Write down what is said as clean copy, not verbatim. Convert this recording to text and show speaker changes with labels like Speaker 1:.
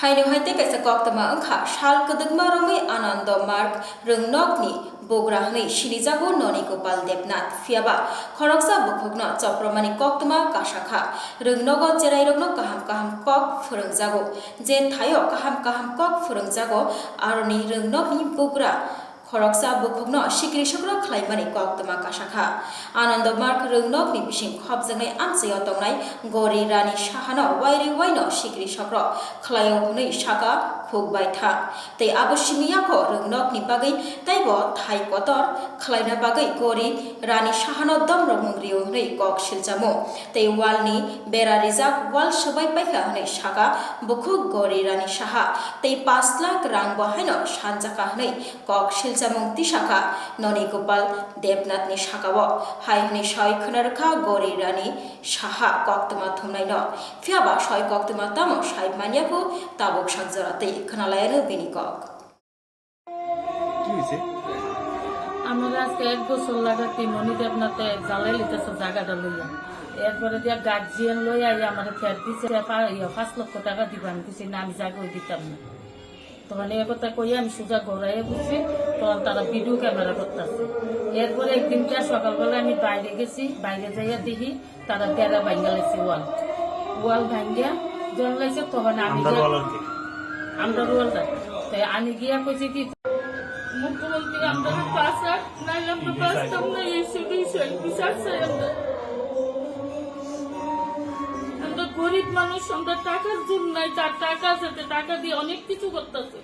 Speaker 1: Hainu haite kaisa koktama angkha shal kedegma romai anando mark rengnokni bograhni shilijago noni gopal debnath fiaba khoroksa bukhokno chopromani koktama kasakha rengnogo jerairokno kaham kaham kok phurungjago je thayo kaham kaham kok phurungjago aroni rengnokni bogra khoroksa bukhokno sikrisokro khlaimani koktama kasakha anando mark rengnokni bising khobjangnai amchayo tongnai gori rani sahano wairi waino sikrisokro khlaio hunai saka khukbai tha tei abosimiako rengnokni bagai taibo thai kotor khlaina bagai gori rani sahano domrok mungriyo hunai kok siljamo tei walni bera rijak wal sobai paikha hunai saka bukhuk gori rani saha tei 5 lakh rang bahaino sanjaka hunai kok siljamung tisaka noni gopal debnath ni sakao hai hunai soi khunarkha gori rani saha koktama thumnai no fiaba soi koktama tamo sai maniako tabok sakjarate khanalayano binikok
Speaker 2: আমরা আজকে 1 বছর লাগাতে ননি দেবনাথে জ্বালাই লিতেছে জায়গাটা লইয়া এরপরে দিয়া guardian লইয়া আমার ফের দিছে 5 লক্ষ টাকা দিবা আমি কিছু না আমি জায়গা দিতাম না তখন এই কথা কই আমি সোজা ঘরে বসে তখন তারা ভিডিও ক্যামেরা করতেছে এরপরে একদিনটা সকালবেলা আমি বাইরে গেছি বাইরে যাইয়া দেখি তারা বেড়া ভাঙ্গা লাইছে ওয়াল ভাঙ্গিয়া জল লাইছে তখন আমি আমরা ওয়ালটা তাই আমি গিয়া কইছি কি মুখ্যমন্ত্রী আমরা পাশা নাই আমরা বাস্তব নাই এসে বিষয় বিচার চাই আমরা গরিব মানুষ আমরা টাকার জন্য নাই তার টাকা আছে টাকা দিয়ে অনেক কিছু করতেছে